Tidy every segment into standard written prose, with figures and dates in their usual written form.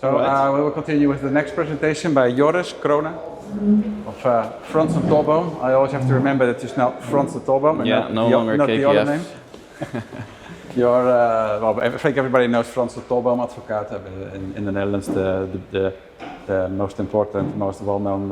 So we will continue with the next presentation by Joris Crone of Franssen Tolboom. I always have to remember that it's now Franssen Tolboom and not the other name. You're, well, I think everybody knows Franssen Tolboom, Advocaten in the Netherlands, the most important, most well-known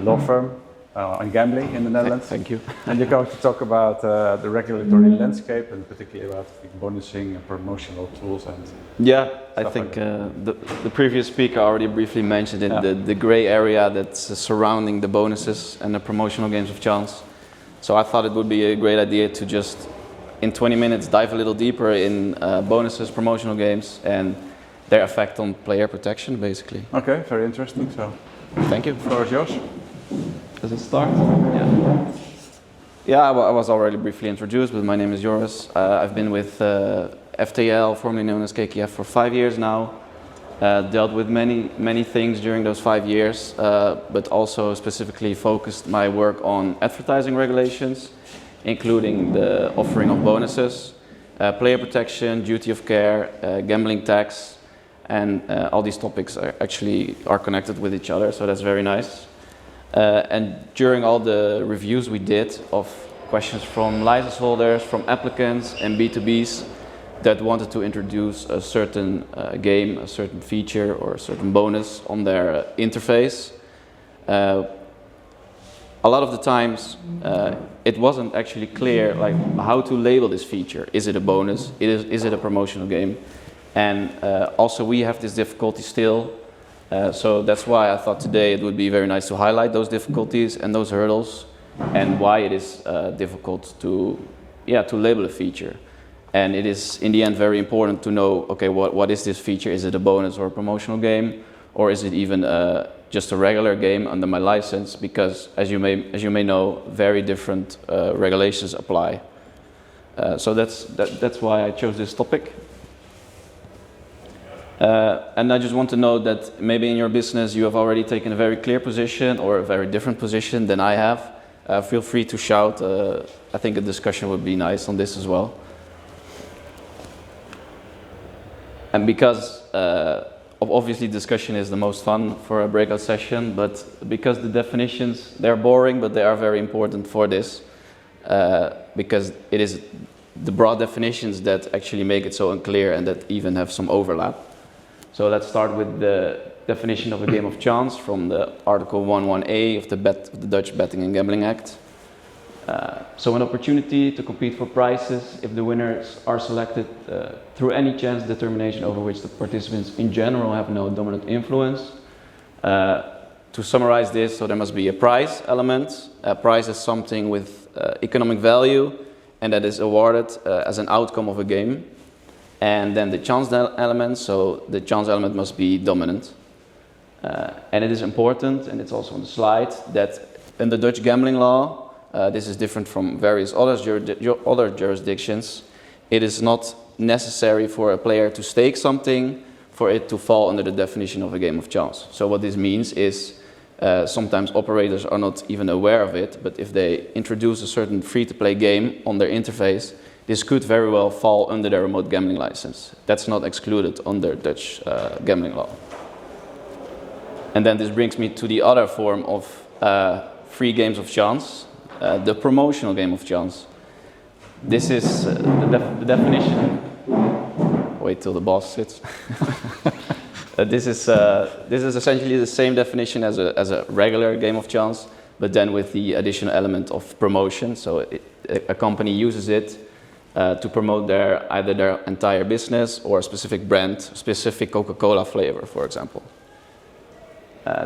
law firm on gambling in the Netherlands. Thank you. And you're going to talk about the regulatory landscape and particularly about bonusing and promotional tools. And yeah, I think the previous speaker already briefly mentioned it, the gray area that's surrounding the bonuses and the promotional games of chance. So I thought it would be a great idea to just in 20 minutes dive a little deeper in bonuses, promotional games, and their effect on player protection, basically. Okay, very interesting. So, thank you. The floor is yours. Does it start? Yeah. Yeah, I was already briefly introduced, but my name is Joris. I've been with FTL, formerly known as KKF, for 5 years now. Dealt with many things during those 5 years, but also specifically focused my work on advertising regulations, including the offering of bonuses, player protection, duty of care, gambling tax, and all these topics are connected with each other, so that's very nice. And during all the reviews we did of questions from license holders, from applicants and B2Bs that wanted to introduce a certain game, a certain feature or a certain bonus on their interface, a lot of the times it wasn't actually clear like how to label this feature. Is it a bonus? Is it a promotional game? And also we have this difficulty still. So that's why I thought today it would be very nice to highlight those difficulties and those hurdles and why it is difficult to label a feature. And it is in the end very important to know, okay, what is this feature? Is it a bonus or a promotional game? Or is it even just a regular game under my license? Because as you may know, very different regulations apply. So that's why I chose this topic. And I just want to note that maybe in your business you have already taken a very clear position or a very different position than I have. Feel free to shout. I think a discussion would be nice on this as well. And because obviously discussion is the most fun for a breakout session, but because the definitions, they're boring, but they are very important for this. Because it is the broad definitions that actually make it so unclear and that even have some overlap. So let's start with the definition of a game of chance from the Article 11A of the Dutch Betting and Gambling Act. So an opportunity to compete for prizes if the winners are selected through any chance determination over which the participants in general have no dominant influence. To summarize this, so there must be a prize element. A prize is something with economic value and that is awarded as an outcome of a game. And then the chance element, so the chance element must be dominant. And it is important, and it's also on the slide, that in the Dutch gambling law, this is different from various other jurisdictions, it is not necessary for a player to stake something for it to fall under the definition of a game of chance. So what this means is sometimes operators are not even aware of it, but if they introduce a certain free-to-play game on their interface, this could very well fall under their remote gambling license. That's not excluded under Dutch gambling law. And then this brings me to the other form of free games of chance, the promotional game of chance. This is the definition. Wait till the boss sits. This is essentially the same definition as a regular game of chance, but then with the additional element of promotion. So a company uses it to promote either their entire business or a specific brand, specific Coca-Cola flavor, for example.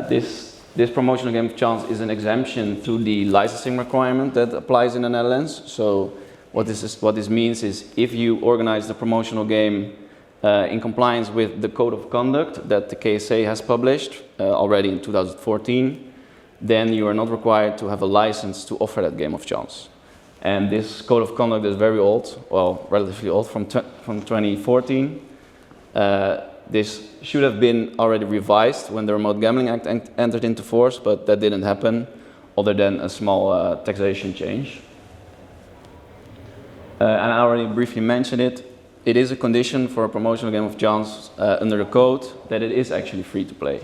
This promotional game of chance is an exemption to the licensing requirement that applies in the Netherlands. So what this means is if you organize the promotional game in compliance with the code of conduct that the KSA has published already in 2014, then you are not required to have a license to offer that game of chance. And this code of conduct is very old, well, relatively old, from 2014. This should have been already revised when the Remote Gambling Act entered into force, but that didn't happen, other than a small taxation change. And I already briefly mentioned it. it is a condition for a promotional game of chance under the code that it is actually free to play.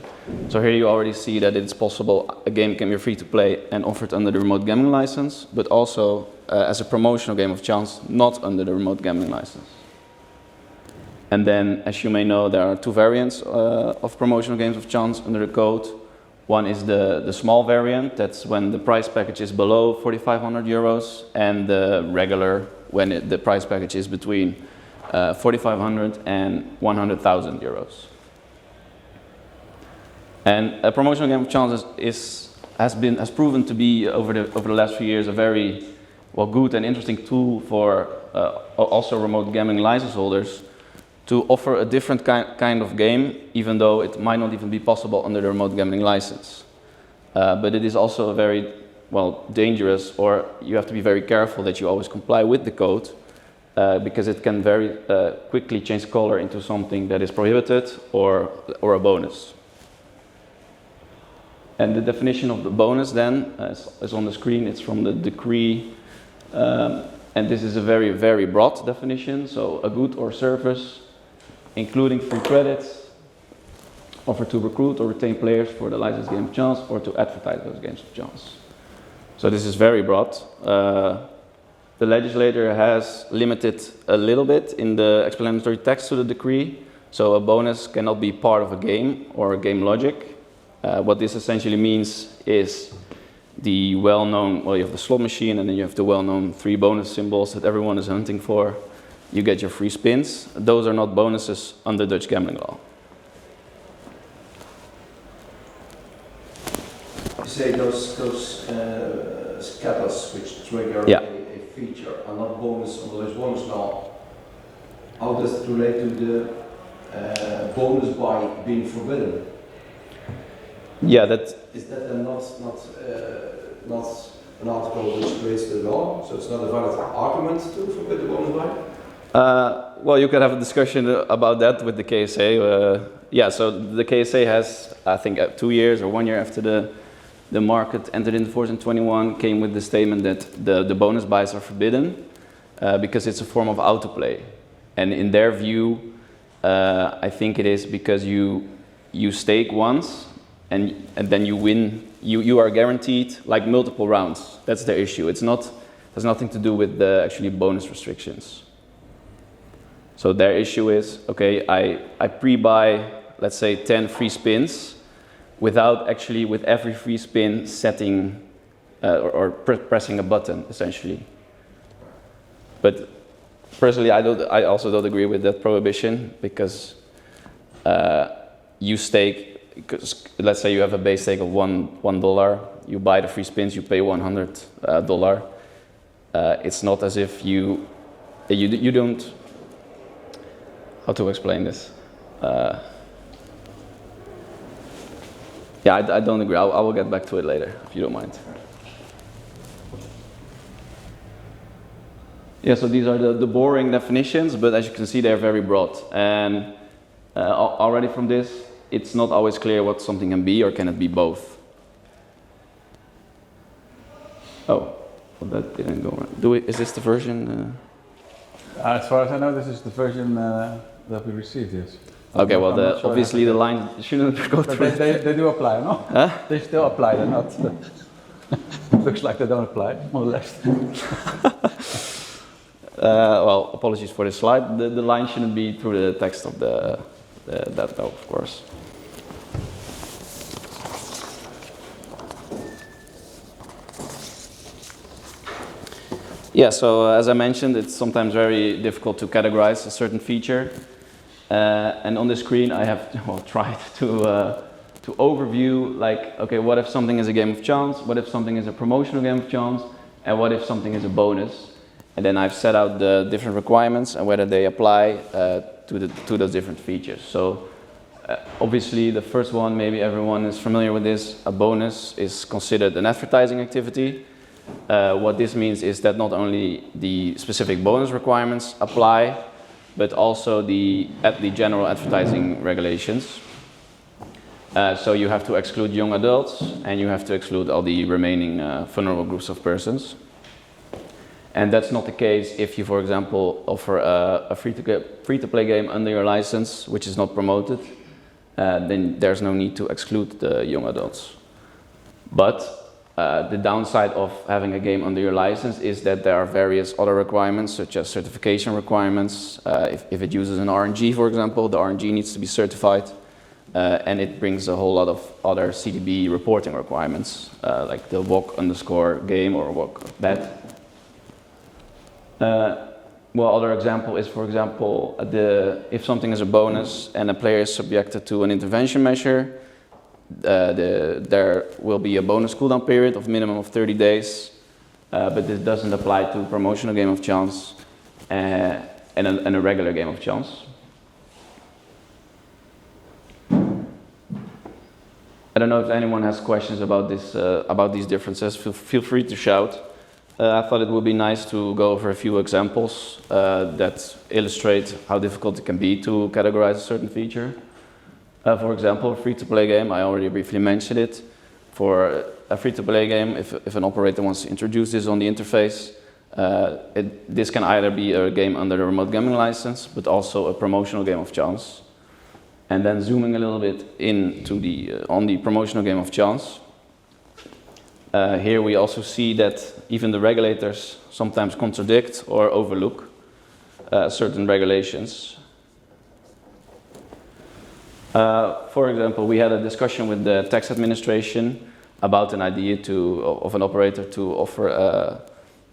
So here you already see that it's possible a game can be free to play and offered under the remote gambling license, but also as a promotional game of chance not under the remote gambling license. And then, as you may know, there are two variants of promotional games of chance under the code. One is the small variant, that's when the price package is below 4,500 euros, and the regular, when the price package is between 4,500 and 100,000 euros. And a promotional game of chance has proven to be over the last few years a very good and interesting tool for also remote gambling license holders to offer a different kind of game, even though it might not even be possible under the remote gambling license. But it is also a very dangerous, or you have to be very careful that you always comply with the code, because it can very quickly change color into something that is prohibited or a bonus. And the definition of the bonus then is on the screen. It's from the decree, and this is a very, very broad definition. So a good or service, including free credits, offered to recruit or retain players for the licensed game of chance or to advertise those games of chance. So this is very broad. The legislator has limited a little bit in the explanatory text to the decree. So a bonus cannot be part of a game or a game logic. What this essentially means is the well-known, you have the slot machine and then you have the well-known 3 bonus symbols that everyone is hunting for. You get your free spins. Those are not bonuses under Dutch gambling law. You say those scatters which trigger a feature are not bonus under Dutch bonus law. How does it relate to the bonus by being forbidden? Yeah, is that then not an article which creates the law? So it's not a valid argument to forbid the bonus by? You could have a discussion about that with the KSA. So the KSA has, I think, 2 years or 1 year after the market entered into force in 21, came with the statement that the bonus buys are forbidden because it's a form of autoplay. And in their view, I think it is because you stake once and then you win. You are guaranteed like multiple rounds. That's their issue. Has nothing to do with the actually bonus restrictions. So their issue is, okay, I pre-buy, let's say, 10 free spins without actually, with every free spin, setting or pressing a button, essentially. But personally, I also don't agree with that prohibition, because you stake, because let's say you have a base stake of $1, you buy the free spins, you pay $100. It's not as if you don't. How to explain this? I don't agree. I will get back to it later, if you don't mind. Yeah, so these are the boring definitions, but as you can see, they're very broad. And already from this, it's not always clear what something can be, or can it be both? That didn't go right. Is this the version? As far as I know, this is the version that we received, yes. Okay, obviously the line shouldn't go through. They do apply, no? Huh? They still apply, they're not. Looks like they don't apply, on the left. Apologies for this slide. The line shouldn't be through the text of that, though, of course. Yeah, so as I mentioned, it's sometimes very difficult to categorize a certain feature. And on the screen, I have tried to overview, like, okay, what if something is a game of chance? What if something is a promotional game of chance? And what if something is a bonus? And then I've set out the different requirements and whether they apply to those different features. So obviously, the first one, maybe everyone is familiar with this. A bonus is considered an advertising activity. What this means is that not only the specific bonus requirements apply, but also the general advertising regulations. So you have to exclude young adults, and you have to exclude all the remaining vulnerable groups of persons. And that's not the case if you, for example, offer a free-to-play game under your license, which is not promoted. Then there's no need to exclude the young adults. But the downside of having a game under your license is that there are various other requirements, such as certification requirements. If it uses an RNG, for example, the RNG needs to be certified. And it brings a whole lot of other CDB reporting requirements, like the walk_game or walk_bet. Well, other example is, for example, if something is a bonus and a player is subjected to an intervention measure, there will be a bonus cooldown period of minimum of 30 days, but this doesn't apply to promotional game of chance and a regular game of chance. I don't know if anyone has questions about this, about these differences. Feel free to shout. I thought it would be nice to go over a few examples that illustrate how difficult it can be to categorize a certain feature. For example, a free-to-play game, I already briefly mentioned it. For a free-to-play game, if an operator wants to introduce this on the interface, this can either be a game under the remote gambling license, but also a promotional game of chance. And then zooming a little bit into on the promotional game of chance, here we also see that even the regulators sometimes contradict or overlook certain regulations. For example, we had a discussion with the tax administration about an idea of an operator to offer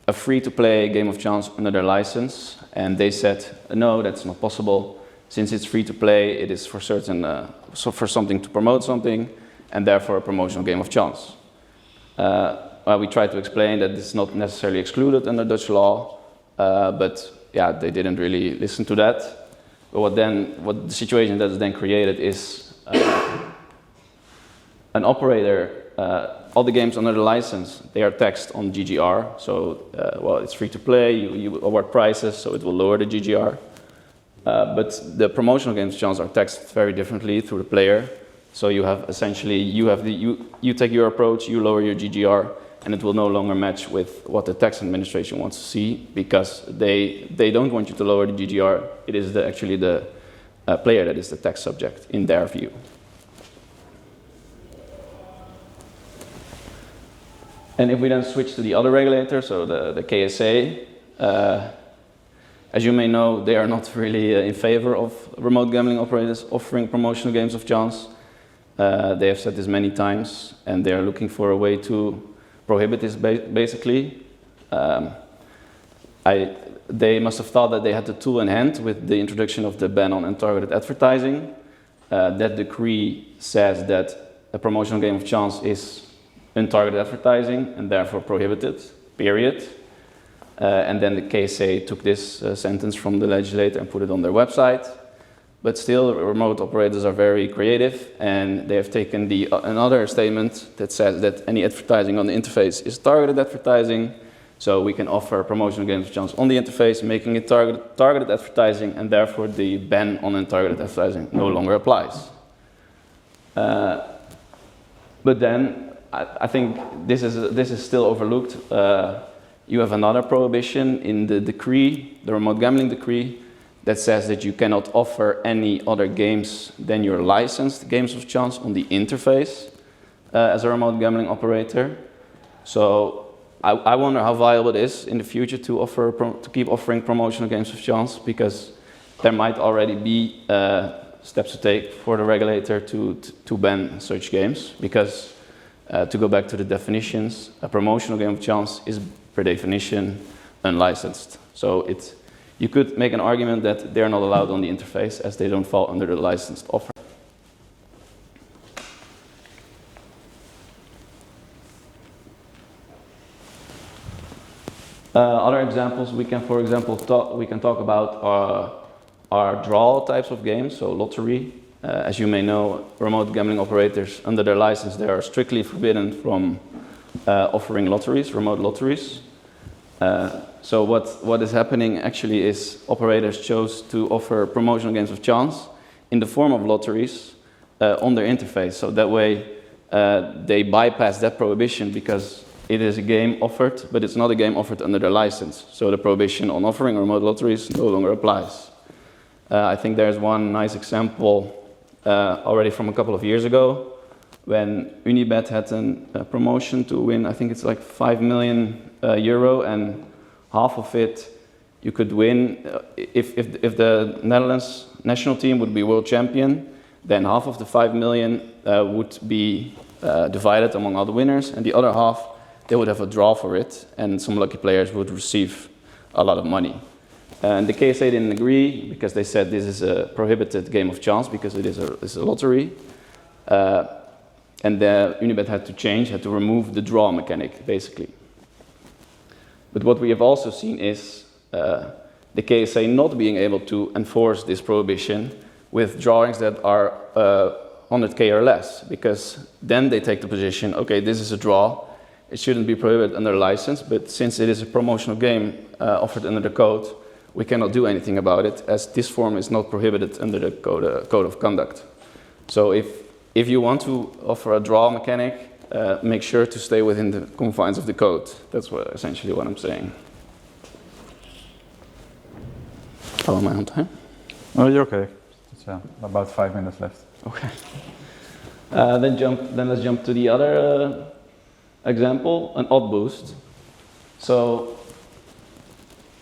a free-to-play game of chance under their license, and they said, no, that's not possible. Since it's free-to-play, it is for for something to promote something, and therefore a promotional game of chance. We tried to explain that this is not necessarily excluded under Dutch law, but yeah, they didn't really listen to that. But what the situation that is then created is an operator, all the games under the license, they are taxed on GGR. So, well, it's free to play, you award prizes, so it will lower the GGR. But the promotional games chance are taxed very differently through the player. So you have essentially, you take your approach, you lower your GGR, and it will no longer match with what the tax administration wants to see, because they don't want you to lower the GGR. It is actually the player that is the tax subject in their view. And if we then switch to the other regulator, so the KSA, as you may know, they are not really in favor of remote gambling operators offering promotional games of chance. They have said this many times, and they are looking for a way to prohibit this, basically. They must have thought that they had the tool in hand with the introduction of the ban on untargeted advertising. That decree says that a promotional game of chance is untargeted advertising and therefore prohibited, period. And then the KSA took this sentence from the legislator and put it on their website. But still, remote operators are very creative, and they have taken another statement that says that any advertising on the interface is targeted advertising. So we can offer promotional games of chance on the interface, making it targeted advertising, and therefore the ban on untargeted advertising no longer applies. But then I think this is still overlooked. You have another prohibition in the decree, the remote gambling decree, that says that you cannot offer any other games than your licensed games of chance on the interface as a remote gambling operator. So I wonder how viable it is in the future to keep offering promotional games of chance, because there might already be steps to take for the regulator to ban such games. Because to go back to the definitions, a promotional game of chance is per definition unlicensed. So you could make an argument that they're not allowed on the interface as they don't fall under the licensed offer. Other examples, we can talk about our draw types of games, so lottery. As you may know, remote gambling operators under their license, they are strictly forbidden from offering lotteries, remote lotteries. So what is happening actually is operators chose to offer promotional games of chance in the form of lotteries on their interface. So that way they bypass that prohibition, because it is a game offered, but it's not a game offered under the license. So the prohibition on offering remote lotteries no longer applies. I think there's one nice example already from a couple of years ago, when Unibet had a promotion to win, I think it's like 5 million euro, and half of it you could win if the Netherlands national team would be world champion, then half of the 5 million would be divided among all the winners, and the other half, they would have a draw for it, and some lucky players would receive a lot of money. And the KSA didn't agree, because they said this is a prohibited game of chance, because it is a lottery. And the Unibet had to remove the draw mechanic, basically. But what we have also seen is the KSA not being able to enforce this prohibition with drawings that are 100k or less, because then they take the position, okay, this is a draw, it shouldn't be prohibited under license, but since it is a promotional game offered under the code, we cannot do anything about it, as this form is not prohibited under the code of conduct. So if you want to offer a draw mechanic, make sure to stay within the confines of the code. That's essentially what I'm saying. How am I on time? Oh, you're okay. It's about 5 minutes left. Okay. Then let's jump to the other example, an odd boost. So,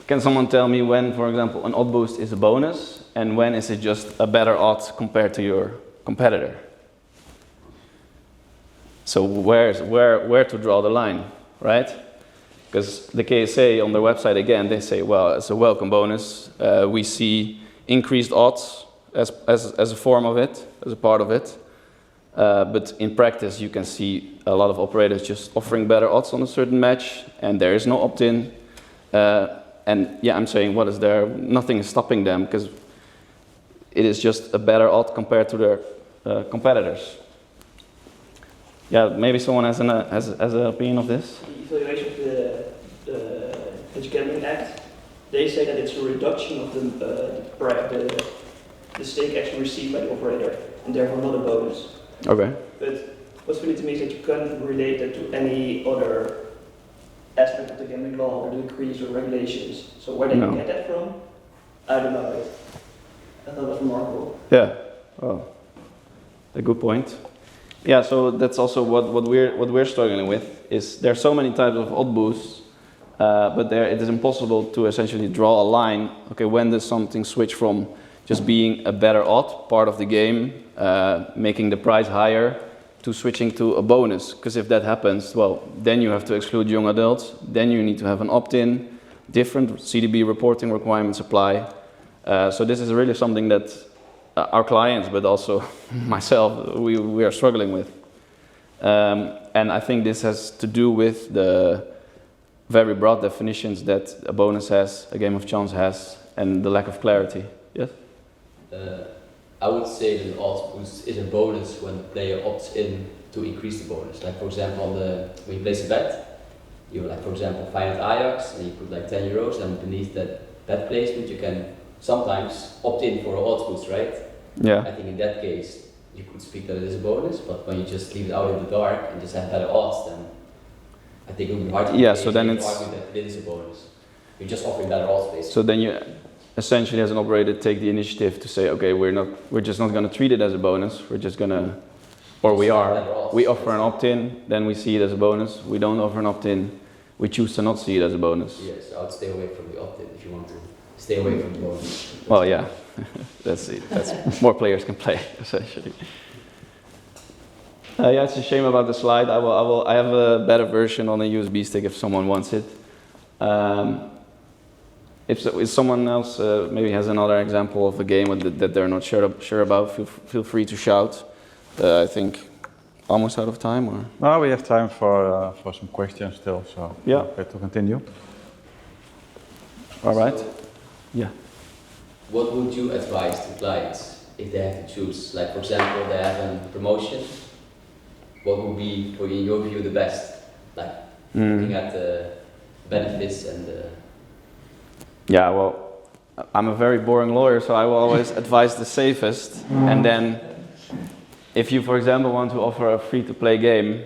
can someone tell me when, for example, an odd boost is a bonus, and when is it just a better odds compared to your competitor? So where to draw the line, right? Because the KSA on their website, again, they say, well, it's a welcome bonus. We see increased odds as a form of it, as a part of it. But in practice, you can see a lot of operators just offering better odds on a certain match, and there is no opt-in. And yeah, I'm saying, what is there? Nothing is stopping them, because it is just a better odd compared to their competitors. Yeah, maybe someone has an opinion of this? The evaluation of the Gambling Act, they say that it's a reduction of the stake actually received by the operator, and therefore not a bonus. Okay. But what's funny to me is that you can't relate that to any other aspect of the gambling law or decrees or regulations. So where they can get that from, I don't know. I thought it was remarkable. Yeah, well, a good point. Yeah, so that's also what we're struggling with. Is there are so many types of odd boosts, but it is impossible to essentially draw a line. Okay, when does something switch from just being a better odd part of the game, making the price higher, to switching to a bonus? Because if that happens, well, then you have to exclude young adults. Then you need to have an opt-in. Different CDB reporting requirements apply. So this is really something that our clients, but also myself, we are struggling with. And I think this has to do with the very broad definitions that a bonus has, a game of chance has, and the lack of clarity. Yes? I would say that an odds boost is a bonus when the player opts in to increase the bonus. Like, for example, when you place a bet, you like, for example, Feyenoord Ajax, and you put like 10 euros, and beneath that bet placement you can sometimes opt in for an odds boost, right? Yeah. I think in that case you could speak that it is a bonus, but when you just leave it out in the dark and just have better odds, then I think it would be hard to so then argue that it is a bonus. You're just offering better odds, basically. So then you essentially, as an operator, take the initiative to say, okay, we're just not going to treat it as a bonus. We're just going to, or we are. We offer an opt-in, then we see it as a bonus. We don't offer an opt-in. We choose to not see it as a bonus. Yes, I would stay away from the opt-in if you want to stay away from the bonus. Well, yeah, that's it. That's more players can play, essentially. Yeah, it's a shame about the slide. I have a better version on a USB stick if someone wants it. If someone else maybe has another example of a game that they're not sure about, feel free to shout. I think almost out of time, or? No, we have time for some questions still, so yeah, okay to continue. All right. So, yeah. What would you advise to clients if they have to choose? Like, for example, they have a promotion. What would be, in your view, the best? Like, looking at the benefits and the... Yeah, well, I'm a very boring lawyer, so I will always advise the safest. And then, if you, for example, want to offer a free-to-play game,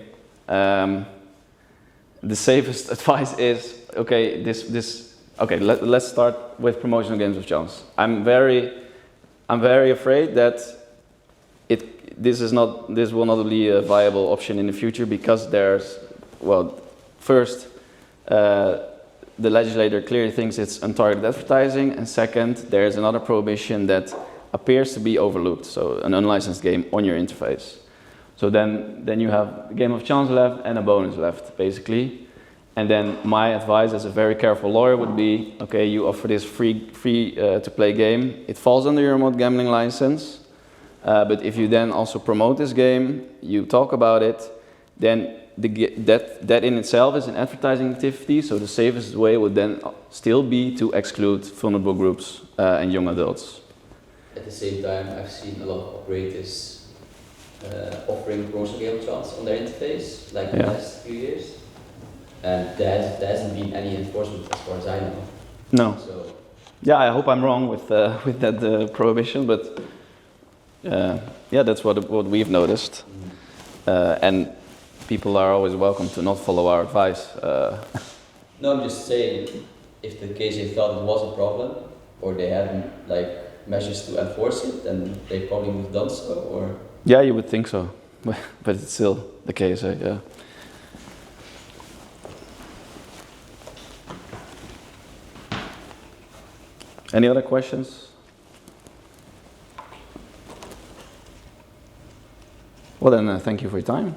the safest advice is, okay, let's start with promotional games of chance. I'm very afraid that this will not be a viable option in the future, because there's, well, first, the legislator clearly thinks it's untargeted advertising, and second, there's another prohibition that appears to be overlooked, so an unlicensed game on your interface. So then you have a game of chance left and a bonus left, basically. And then my advice as a very careful lawyer would be, okay, you offer this free to play game. It falls under your remote gambling license. But if you then also promote this game, you talk about it, then that in itself is an advertising activity. So the safest way would then still be to exclude vulnerable groups and young adults. At the same time, I've seen a lot of operators offering promotional game of chance on their interface, like in the last few years. And there hasn't been any enforcement as far as I know. No. So, yeah, I hope I'm wrong with that prohibition, but yeah, that's what we've noticed. And people are always welcome to not follow our advice. No, I'm just saying, if the KJ thought it was a problem, or they hadn't measures to enforce it, then they probably would have done so, or? Yeah, you would think so, but it's still the case, yeah. Any other questions? Well then, thank you for your time.